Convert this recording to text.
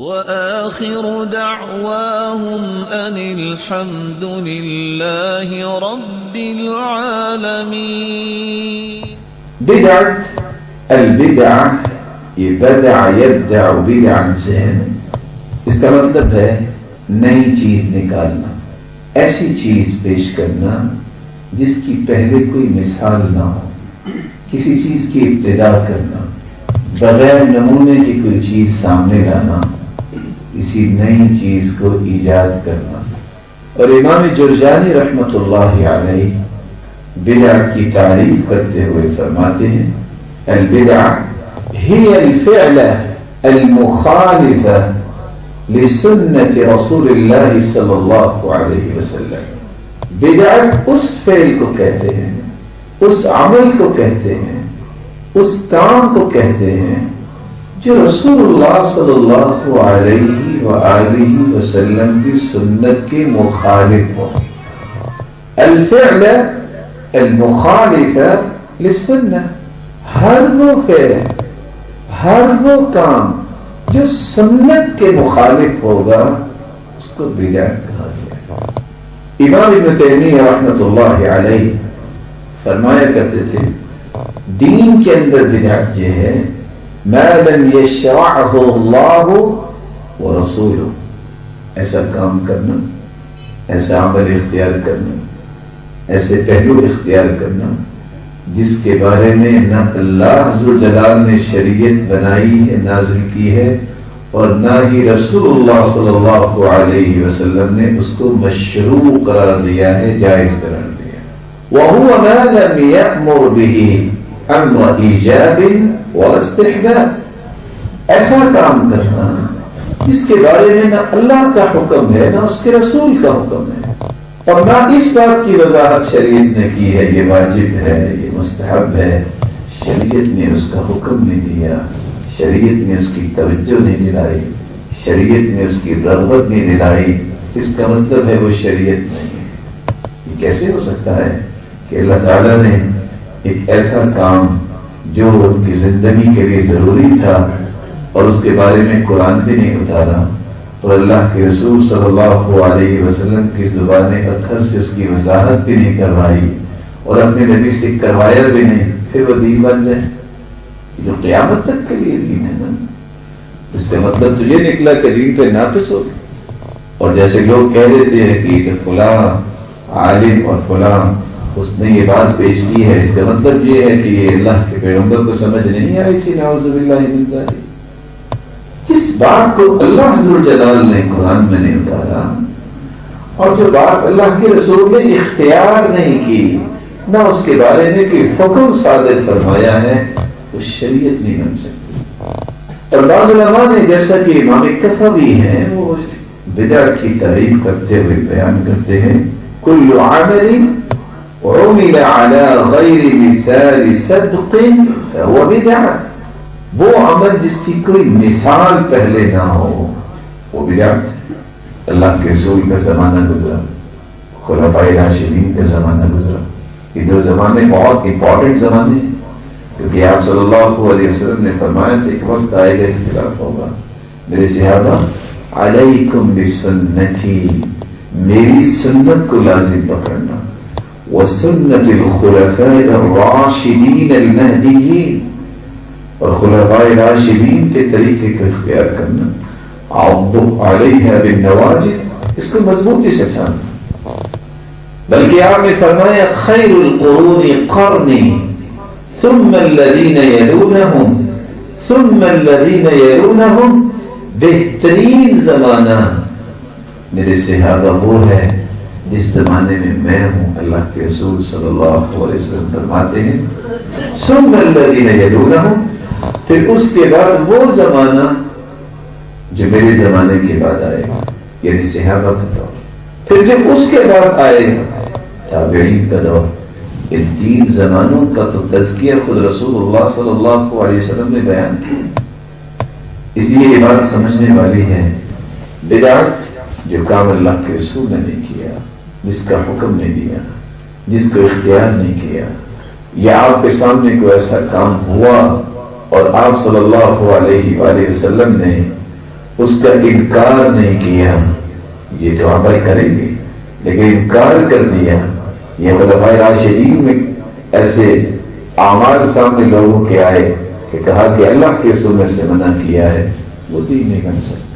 وآخر دعواهم أن الحمد لله رب العالمين. بدعت البدعہ، یہ بدع یبدع بدعا سے ہے، اس کا مطلب ہے نئی چیز نکالنا، ایسی چیز پیش کرنا جس کی پہلے کوئی مثال نہ ہو، کسی چیز کی ابتدا کرنا، بغیر نمونے کی کوئی چیز سامنے لانا، کسی نئی چیز کو ایجاد کرنا. اور امام جرجانی رحمۃ اللہ علیہ بدعت کی تعریف کرتے ہوئے فرماتے ہیں البدع هي الفعلة المخالفة لسنة رسول الله صلی اللہ علیہ وسلم. بدعت اس فعل کو کہتے ہیں، اس عمل کو کہتے ہیں، اس کام کو کہتے ہیں جو رسول اللہ صلی اللہ علیہ وآلہ وسلم کی سنت کے مخالف ہو. الفعل المخالفہ للسنہ، ہر وہ فعل، ہر وہ کام جو سنت کے مخالف ہوگا اس کو بدعت کہا گیا. امام ابن تیمیہ رحمۃ اللہ علیہ فرمایا کرتے تھے دین کے اندر بدعت یہ ہے ما لم یشرعہ اللہ ورسولہ، ایسا کام کرنا، ایسا عمل اختیار کرنا، ایسے پہلو اختیار کرنا جس کے بارے میں نہ اللہ ذو جلال نے شریعت بنائی ہے، نازل کی ہے، اور نہ ہی رسول اللہ صلی اللہ علیہ وسلم نے اس کو مشروع قرار دیا ہے، جائز قرار دیا. وَهُوَ مَا لَمْ يَأْمُرْ بِهِ أَمْرَ إِيجَابٍ وَاسْتِحْبَابٍ، ایسا کام کرنا جس کے بارے میں نہ اللہ کا حکم ہے، نہ اس کے رسول کا حکم ہے، اور نہ اس بات کی وضاحت شریعت نے کی ہے یہ واجب ہے، یہ مستحب ہے. شریعت نے اس کا حکم نہیں دیا، شریعت نے اس کی توجہ نہیں دلائی، شریعت نے اس کی رغبت نہیں دلائی، اس کا مطلب ہے وہ شریعت نہیں ہے. یہ کیسے ہو سکتا ہے کہ اللہ تعالیٰ نے ایک ایسا کام جو ان کی زندگی کے لیے ضروری تھا اور اس کے بارے میں قرآن بھی نہیں اتارا، اور اللہ کے رسول صلی اللہ علیہ وسلم کی زبان اطہر سے اس کی وضاحت بھی نہیں کروائی، اور اپنے نبی سے کروایا بھی نہیں، پھر وہ دین بن جائے جو قیامت تک کے لیے دین ہے نا. اس کا مطلب تو یہ نکلا کہ دین پہ ناقص ہو. اور جیسے لوگ کہہ دیتے ہیں کہ تو فلاں عالم اور فلاں اس نے یہ بات پیش کی ہے، اس کا مطلب یہ ہے کہ یہ اللہ کے پیغمبر کو سمجھ نہیں آئی تھی، نعوذ باللہ من ذالک. جس بات کو اللہ ذو جلال نے قرآن میں نہیں اتارا، اور جو بات اللہ کے رسول نے اختیار نہیں کی، نہ اس کے بارے میں کوئی حکم صادر فرمایا ہے، وہ شریعت نہیں بن سکتی. اور بعض علماء نے جیسا کہ امام کفوی ہیں وہ بدعت کی تعریف کرتے ہوئے بیان کرتے ہیں کل عمل عمل على غیر مثال صدق فهو بدعہ، وہ عمل جس کی کوئی مثال پہلے نہ ہو وہ بدعت ہے. اللہ کے رسول کا زمانہ گزرا، خلفائے راشدین کا زمانہ گزرا، یہ دو زمانے بہت امپورٹنٹ زمانے ہیں، کیونکہ آپ صلی اللہ علیہ وسلم نے فرمایا تھا ایک وقت آئے گا اختلاف ہوگا. میرے صحابہ علیکم بسنتی، میری سنت کو لازم پکڑنا، وسنت الخلفاء الراشدین المہدیین، اور خلفاء راشدین کے طریقے کو اختیار کرنا. عضوا علیہا بالنواجذ، اس کو مضبوطی سے تھامنا. بلکہ آپ نے فرمایا خیر القرون قرنی ثم الذین یلونہم ثم الذین یلونہم، بہترین زمانہ میرے صحابہ وہ ہے جس زمانے میں میں ہوں. اللہ کے رسول صلی اللہ علیہ وسلم فرماتے ہیں ثم الذین یلونہم، پھر اس کے بعد وہ زمانہ جو میرے زمانے کے بعد آئے گا، یعنی صحابہ کا دور. پھر جب اس کے بعد آئے گا تابعین کا دور. ان تین زمانوں کا تو تذکیہ خود رسول اللہ صلی اللہ علیہ وسلم نے بیان کیا. اس لیے یہ بات سمجھنے والی ہے بدعت جو کام اللہ کے رسول نے نہیں کیا، جس کا حکم نہیں دیا، جس کو اختیار نہیں کیا، یا آپ کے سامنے کوئی ایسا کام ہوا اور آپ صلی اللہ علیہ وآلہ وسلم نے اس کا انکار نہیں کیا، یہ تو عمل کریں گے لیکن انکار کر دیا، یہ خلفائے راشدین میں ایسے اعمال سامنے لوگوں کے آئے کہ کہا کہ اللہ کے سنت سے منع کیا ہے، وہ دین نہیں بن سکتا۔